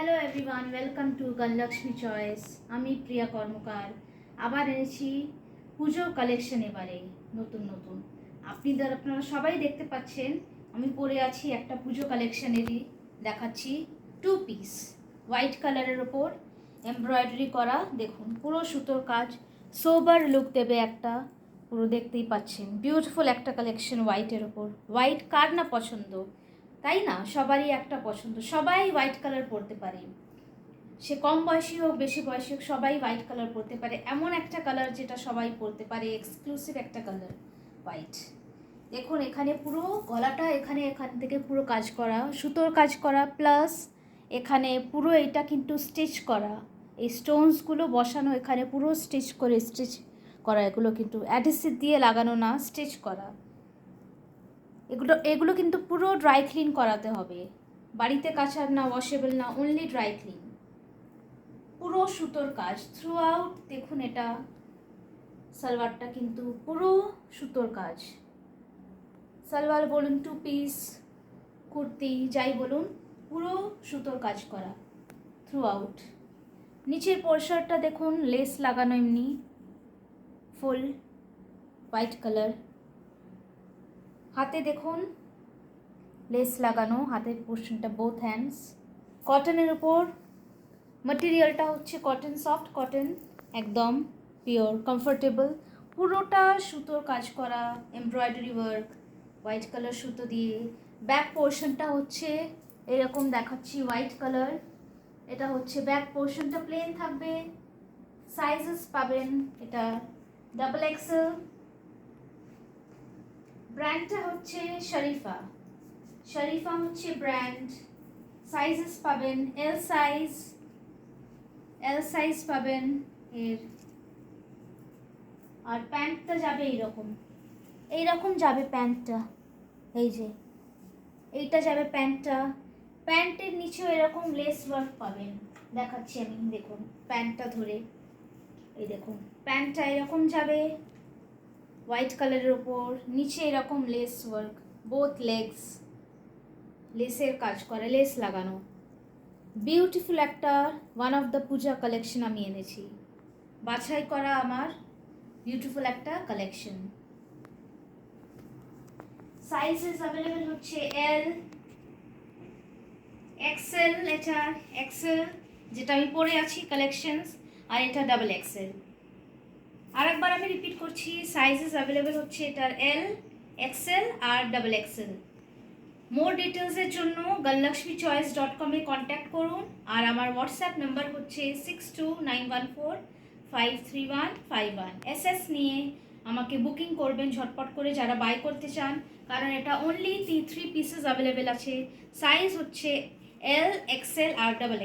Hello everyone, welcome to Ganalakshmi Choice. আমি প্রিয়া কর্মকার আবার এনেছি পুজো কালেকশন। এবারে নতুন নতুন আপনারা সবাই দেখতে পাচ্ছেন আমি পরে আছি একটা পুজো কালেকশনেরই দেখাচ্ছি। 2 পিস হোয়াইট কালারের ওপর এমব্রয়ডারি করা, দেখুন পুরো সুতোর কাজ, সোবার লুক দেবে একটা, পুরো দেখতেই পাচ্ছেন বিউটিফুল একটা কালেকশন হোয়াইটের ওপর। হোয়াইট কার না পছন্দ, তাই না? সবারই একটা পছন্দ, সবাই হোয়াইট কালার পরতে পারে, সে কম বয়সী হোক বেশি বয়সী হোক, সবাই হোয়াইট কালার পরতে পারে। এমন একটা কালার যেটা সবাই পরতে পারে, এক্সক্লুসিভ একটা কালার হোয়াইট। দেখুন এখানে পুরো গলাটা এখান থেকে পুরো কাজ করা, সুতোর কাজ করা, প্লাস এখানে পুরো এটা কিন্তু স্টিচ করা, এই স্টোনসগুলো বসানো এখানে পুরো স্টিচ করা, এগুলো কিন্তু অ্যাডহেসিভ দিয়ে লাগানো না, স্টিচ করা। এগুলো কিন্তু পুরো ড্রাই ক্লিন করাতে হবে, বাড়িতে কাচার না, ওয়াশেবল না, অনলি ড্রাই ক্লিন। পুরো সুতোর কাজ থ্রু আউট। দেখুন এটা সালোয়ারটা কিন্তু পুরো সুতোর কাজ, সালোয়ার বলুন 2 পিস কুর্তি যাই বলুন, পুরো সুতোর কাজ করা থ্রু আউট। নিচের পোর্শনটা দেখুন লেস লাগানো, এমনি ফুল হোয়াইট কালার। হাতে দেখুন লেস লাগানো, হাতের পোর্শনটা বোথ হ্যান্ডস। কটনের উপর, ম্যাটেরিয়ালটা হচ্ছে কটন, সফট কটন, একদম পিওর কমফোর্টেবল। পুরোটা সুতোর কাজ করা, এমব্রয়ডারি ওয়ার্ক হোয়াইট কালার সুতো দিয়ে। ব্যাক পোর্শনটা হচ্ছে এরকম দেখাচ্ছি হোয়াইট কালার, এটা হচ্ছে ব্যাক পোর্শনটা প্লেন থাকবে। সাইজেস পাবেন এটা XXL, ব্র্যান্ডটা হচ্ছে শরীফা, শরীফা হচ্ছে ব্র্যান্ড। সাইজেস পাবেন এল সাইজ পাবেন এর। আর প্যান্টটা যাবে এইরকম যাবে প্যান্টটা, এই যে এইটা যাবে প্যান্টটা। প্যান্টের নিচেও এরকম লেস ওয়ার্ক পাবেন, দেখাচ্ছি আমি, দেখুন প্যান্টটা ধরে, এই দেখুন প্যান্টটা এরকম যাবে হোয়াইট কালারের ওপর, নিচে এরকম লেস ওয়ার্ক, বোথ লেগস লেসের কাজ করে, লেস লাগানো। বিউটিফুল একটা one of the Puja collection আমি এনেছি, বাছাই করা আমার বিউটিফুল একটা কালেকশন। সাইজেস অ্যাভেলেবেল হচ্ছে এল, XL, এটা XL যেটা আমি পরে আছি কালেকশনস, আর এটা XXL। আরেকবার আমি রিপিট করছি, সাইজেস অ্যাভেলেবেল হচ্ছে এটার এল, XL আর XXL। মোর ডিটেলসের জন্য ganlakshmichoice.com এ কন্ট্যাক্ট করুন, আর আমার হোয়াটসঅ্যাপ নাম্বার হচ্ছে 6291453151। SS নিয়ে আমাকে বুকিং করবেন ঝটপট করে যারা বাই করতে চান, কারণ এটা অনলি 3 পিসেস অ্যাভেলেবেল আছে। সাইজ হচ্ছে এল, XL আর XXL।